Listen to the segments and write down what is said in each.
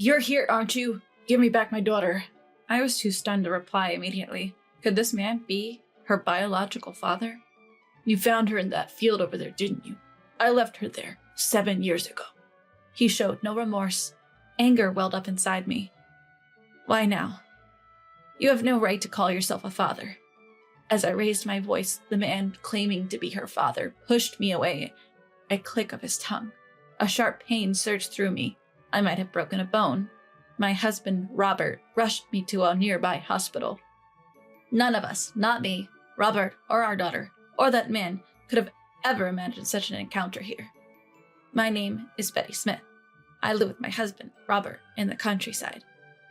You're here, aren't you? Give me back my daughter. I was too stunned to reply immediately. Could this man be her biological father? You found her in that field over there, didn't you? I left her there 7 years ago. He showed no remorse. Anger welled up inside me. Why now? You have no right to call yourself a father. As I raised my voice, the man claiming to be her father pushed me away. A click of his tongue. A sharp pain surged through me. I might have broken a bone. My husband, Robert, rushed me to a nearby hospital. None of us, not me, Robert, or our daughter, or that man, could have ever imagined such an encounter here. My name is Betty Smith. I live with my husband, Robert, in the countryside.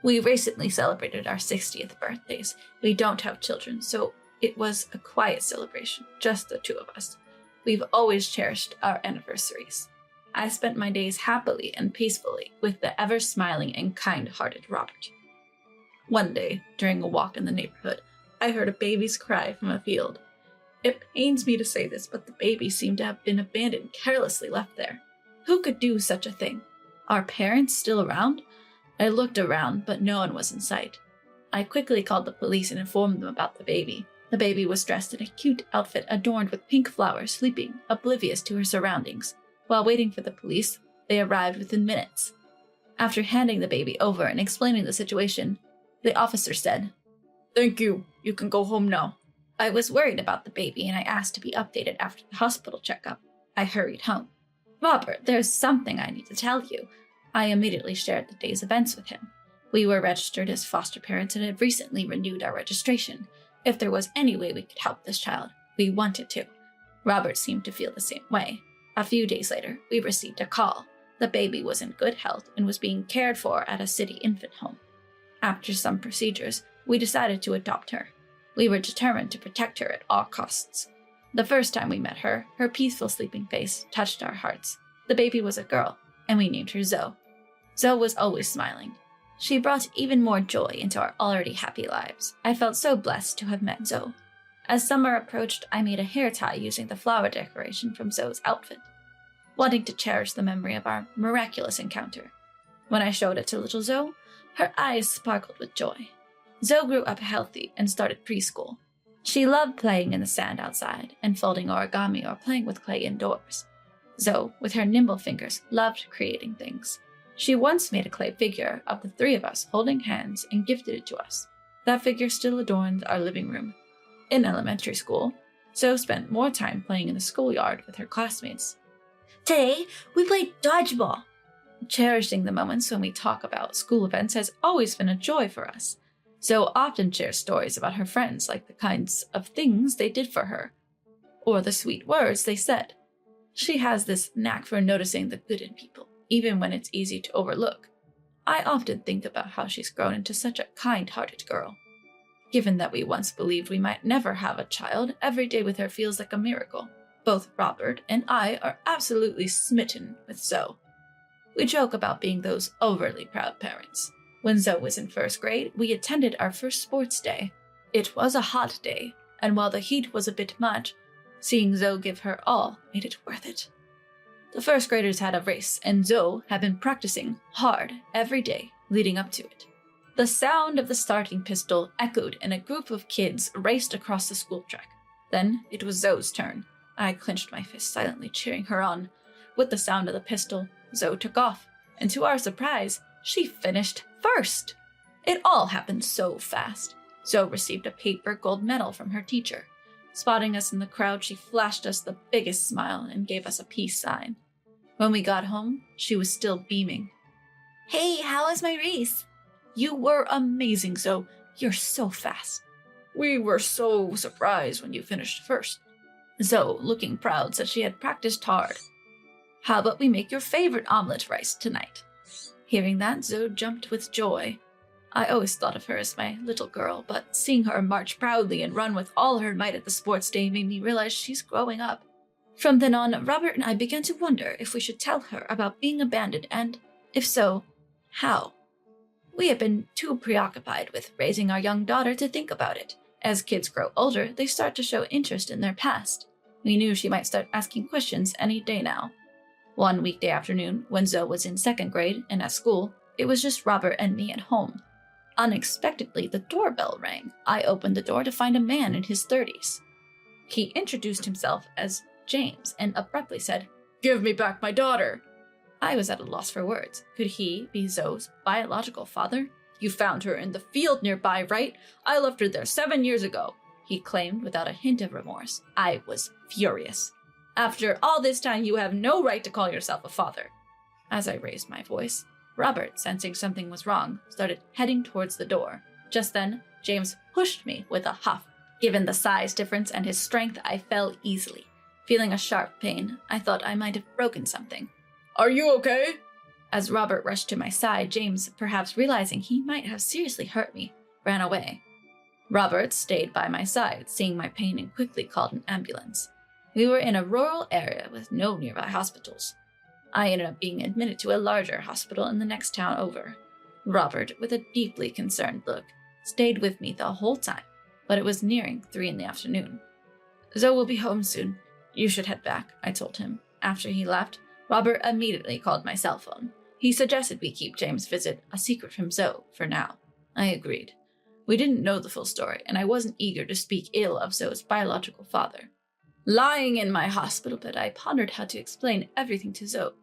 We recently celebrated our 60th birthdays. We don't have children, so it was a quiet celebration, just the two of us. We've always cherished our anniversaries. I spent my days happily and peacefully with the ever-smiling and kind-hearted Robert. One day, during a walk in the neighborhood, I heard a baby's cry from a field. It pains me to say this, but the baby seemed to have been abandoned, carelessly left there. Who could do such a thing? Are parents still around? I looked around, but no one was in sight. I quickly called the police and informed them about the baby. The baby was dressed in a cute outfit adorned with pink flowers, sleeping, oblivious to her surroundings. While waiting for the police, they arrived within minutes. After handing the baby over and explaining the situation, the officer said, "Thank you. You can go home now." I was worried about the baby and I asked to be updated after the hospital checkup. I hurried home. "Robert, there's something I need to tell you." I immediately shared the day's events with him. We were registered as foster parents and had recently renewed our registration. If there was any way we could help this child, we wanted to. Robert seemed to feel the same way. A few days later, we received a call. The baby was in good health and was being cared for at a city infant home. After some procedures, we decided to adopt her. We were determined to protect her at all costs. The first time we met her, her peaceful sleeping face touched our hearts. The baby was a girl, and we named her Zoe. Zoe was always smiling. She brought even more joy into our already happy lives. I felt so blessed to have met Zoe. As summer approached, I made a hair tie using the flower decoration from Zoe's outfit, wanting to cherish the memory of our miraculous encounter. When I showed it to little Zoe, her eyes sparkled with joy. Zoe grew up healthy and started preschool. She loved playing in the sand outside and folding origami or playing with clay indoors. Zoe, with her nimble fingers, loved creating things. She once made a clay figure of the three of us holding hands and gifted it to us. That figure still adorned our living room. In elementary school, Zoe spent more time playing in the schoolyard with her classmates. Today, we played dodgeball. Cherishing the moments when we talk about school events has always been a joy for us. Zoe often shares stories about her friends, like the kinds of things they did for her, or the sweet words they said. She has this knack for noticing the good in people, even when it's easy to overlook. I often think about how she's grown into such a kind-hearted girl. Given that we once believed we might never have a child, every day with her feels like a miracle. Both Robert and I are absolutely smitten with Zoe. We joke about being those overly proud parents. When Zoe was in first grade, we attended our first sports day. It was a hot day, and while the heat was a bit much, seeing Zoe give her all made it worth it. The first graders had a race, and Zoe had been practicing hard every day leading up to it. The sound of the starting pistol echoed, and a group of kids raced across the school track. Then it was Zoe's turn. I clenched my fist, silently cheering her on. With the sound of the pistol, Zoe took off, and to our surprise, she finished first. It all happened so fast. Zoe received a paper gold medal from her teacher. Spotting us in the crowd, she flashed us the biggest smile and gave us a peace sign. When we got home, she was still beaming. "Hey, how was my race?" "You were amazing, Zoe. You're so fast." "We were so surprised when you finished first." Zoe, looking proud, said she had practiced hard. "How about we make your favorite omelet rice tonight?" Hearing that, Zoe jumped with joy. I always thought of her as my little girl, but seeing her march proudly and run with all her might at the sports day made me realize she's growing up. From then on, Robert and I began to wonder if we should tell her about being abandoned, and, if so, how. We had been too preoccupied with raising our young daughter to think about it. As kids grow older, they start to show interest in their past. We knew she might start asking questions any day now. One weekday afternoon, when Zoe was in second grade and at school, It was just Robert and me at home. Unexpectedly, the doorbell rang. I opened the door to find a man in his 30s. He introduced himself as James and abruptly said, "Give me back my daughter." I was at a loss for words. Could he be Zoe's biological father? "You found her in the field nearby, right? I left her there 7 years ago," he claimed without a hint of remorse. I was furious. "After all this time, you have no right to call yourself a father." As I raised my voice, Robert, sensing something was wrong, started heading towards the door. Just then, James pushed me with a huff. Given the size difference and his strength, I fell easily. Feeling a sharp pain, I thought I might have broken something. "Are you okay?" As Robert rushed to my side, James, perhaps realizing he might have seriously hurt me, ran away. Robert stayed by my side, seeing my pain, and quickly called an ambulance. We were in a rural area with no nearby hospitals. I ended up being admitted to a larger hospital in the next town over. Robert, with a deeply concerned look, stayed with me the whole time, but it was nearing 3 in the afternoon. "Zoe will be home soon. You should head back," I told him. After he left, Robert immediately called my cell phone. He suggested we keep James' visit a secret from Zoe for now. I agreed. We didn't know the full story, and I wasn't eager to speak ill of Zoe's biological father. Lying in my hospital bed, I pondered how to explain everything to Zoe.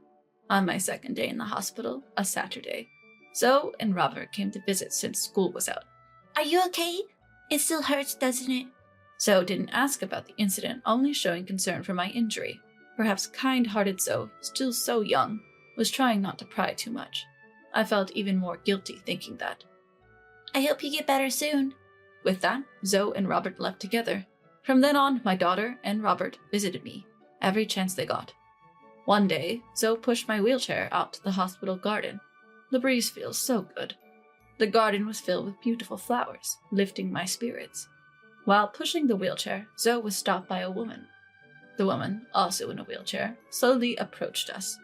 On my second day in the hospital, a Saturday, Zoe and Robert came to visit since school was out. "Are you okay? It still hurts, doesn't it?" Zoe didn't ask about the incident, only showing concern for my injury. Perhaps kind-hearted Zoe, still so young, was trying not to pry too much. I felt even more guilty thinking that. "I hope you get better soon." With that, Zoe and Robert left together. From then on, my daughter and Robert visited me every chance they got. One day, Zoe pushed my wheelchair out to the hospital garden. The breeze feels so good. The garden was filled with beautiful flowers, lifting my spirits. While pushing the wheelchair, Zoe was stopped by a woman. The woman, also in a wheelchair, slowly approached us.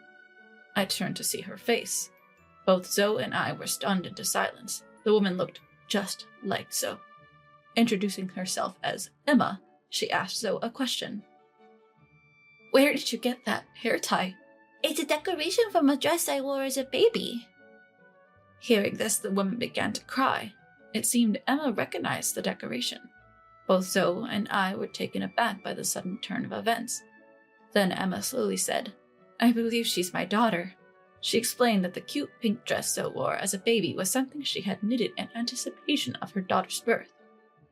I turned to see her face. Both Zoe and I were stunned into silence. The woman looked just like Zoe. Introducing herself as Emma, she asked Zoe a question. "Where did you get that hair tie?" "It's a decoration from a dress I wore as a baby." Hearing this, the woman began to cry. It seemed Emma recognized the decoration. Both Zoe and I were taken aback by the sudden turn of events. Then Emma slowly said, "I believe she's my daughter." She explained that the cute pink dress Zoe wore as a baby was something she had knitted in anticipation of her daughter's birth.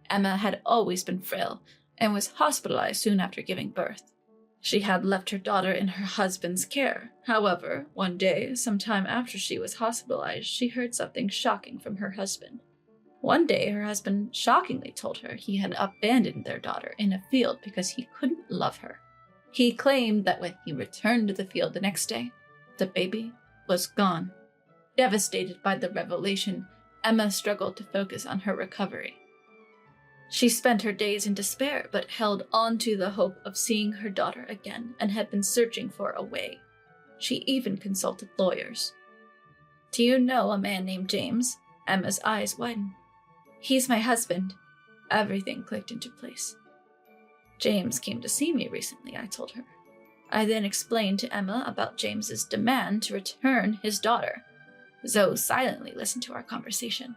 Emma had always been frail and was hospitalized soon after giving birth. She had left her daughter in her husband's care. However, one day, sometime after she was hospitalized, she heard something shocking from her husband. One day, her husband shockingly told her he had abandoned their daughter in a field because he couldn't love her. He claimed that when he returned to the field the next day, the baby was gone. Devastated by the revelation, Emma struggled to focus on her recovery. She spent her days in despair, but held on to the hope of seeing her daughter again and had been searching for a way. She even consulted lawyers. "Do you know a man named James?" Emma's eyes widened. "He's my husband." Everything clicked into place. "James came to see me recently," I told her. I then explained to Emma about James's demand to return his daughter. Zoe silently listened to our conversation.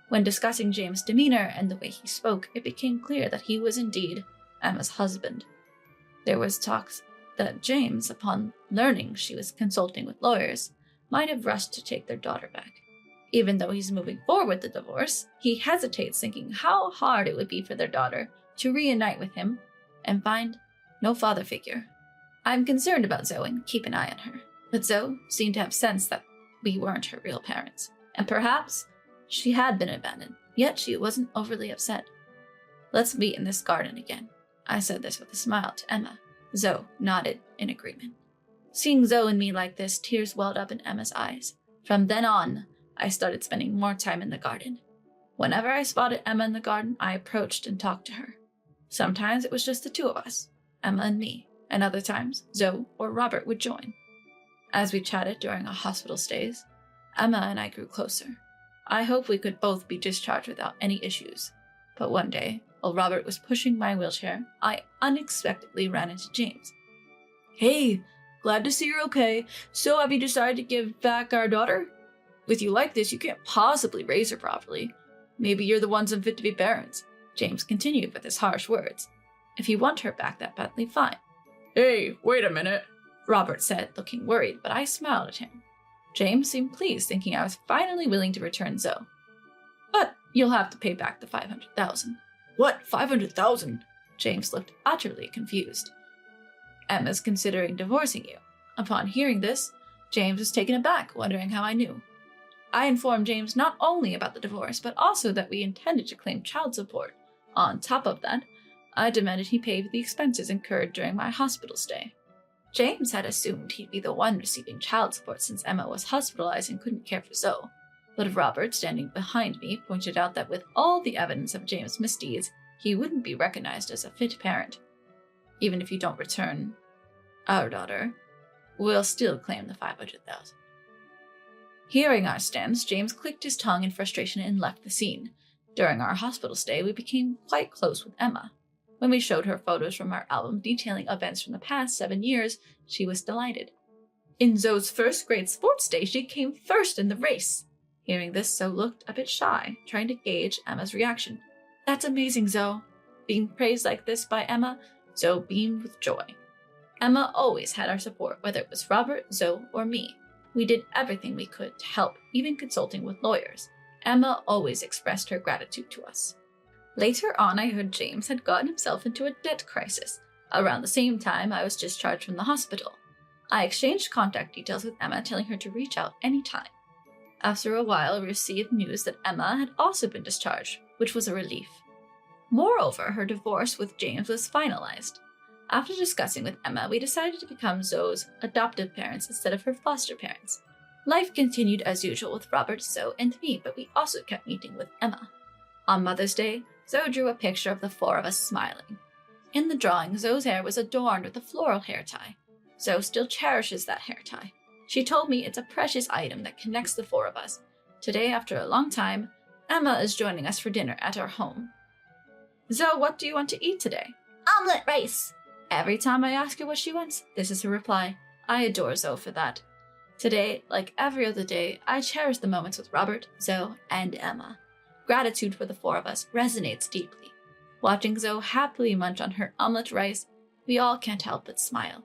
When discussing James' demeanor and the way he spoke, it became clear that he was indeed Emma's husband. There was talks that James, upon learning she was consulting with lawyers, might have rushed to take their daughter back. Even though he's moving forward with the divorce, he hesitates, thinking how hard it would be for their daughter to reunite with him and find no father figure. I'm concerned about Zoe and keep an eye on her, but Zoe seemed to have sensed that we weren't her real parents, and perhaps she had been abandoned, yet she wasn't overly upset. "Let's meet in this garden again." I said this with a smile to Emma. Zoe nodded in agreement. Seeing Zoe and me like this, tears welled up in Emma's eyes. From then on, I started spending more time in the garden. Whenever I spotted Emma in the garden, I approached and talked to her. Sometimes it was just the two of us, Emma and me, and other times Zoe or Robert would join. As we chatted during our hospital stays, Emma and I grew closer. I hoped we could both be discharged without any issues. But one day, while Robert was pushing my wheelchair, I unexpectedly ran into James. "Hey, glad to see you're okay. So have you decided to give back our daughter?" With you like this, you can't possibly raise her properly. Maybe you're the ones unfit to be parents, James continued with his harsh words. If you want her back that badly, fine. Hey, wait a minute, Robert said, looking worried, but I smiled at him. James seemed pleased, thinking I was finally willing to return Zoe. But you'll have to pay back the $500,000. What, $500,000? James looked utterly confused. Emma's considering divorcing you. Upon hearing this, James was taken aback, wondering how I knew. I informed James not only about the divorce, but also that we intended to claim child support. On top of that, I demanded he pay for the expenses incurred during my hospital stay. James had assumed he'd be the one receiving child support since Emma was hospitalized and couldn't care for Zoe. But Robert, standing behind me, pointed out that with all the evidence of James' misdeeds, he wouldn't be recognized as a fit parent. Even if you don't return our daughter, we'll still claim the $500,000. Hearing our stance, James clicked his tongue in frustration and left the scene. During our hospital stay, we became quite close with Emma. When we showed her photos from our album detailing events from the past 7 years, she was delighted. In Zoe's first grade sports day, she came first in the race. Hearing this, Zoe looked a bit shy, trying to gauge Emma's reaction. That's amazing, Zoe. Being praised like this by Emma, Zoe beamed with joy. Emma always had our support, whether it was Robert, Zoe, or me. We did everything we could to help, even consulting with lawyers. Emma always expressed her gratitude to us. Later on, I heard James had gotten himself into a debt crisis. Around the same time, I was discharged from the hospital. I exchanged contact details with Emma, telling her to reach out anytime. After a while, we received news that Emma had also been discharged, which was a relief. Moreover, her divorce with James was finalized. After discussing with Emma, we decided to become Zoe's adoptive parents instead of her foster parents. Life continued as usual with Robert, Zoe, and me, but we also kept meeting with Emma. On Mother's Day, Zoe drew a picture of the 4 of us smiling. In the drawing, Zoe's hair was adorned with a floral hair tie. Zoe still cherishes that hair tie. She told me it's a precious item that connects the 4 of us. Today, after a long time, Emma is joining us for dinner at our home. Zoe, what do you want to eat today? Omelet rice. Every time I ask her what she wants, this is her reply. I adore Zoe for that. Today, like every other day, I cherish the moments with Robert, Zoe, and Emma. Gratitude for the 4 of us resonates deeply. Watching Zoe happily munch on her omelet rice, we all can't help but smile.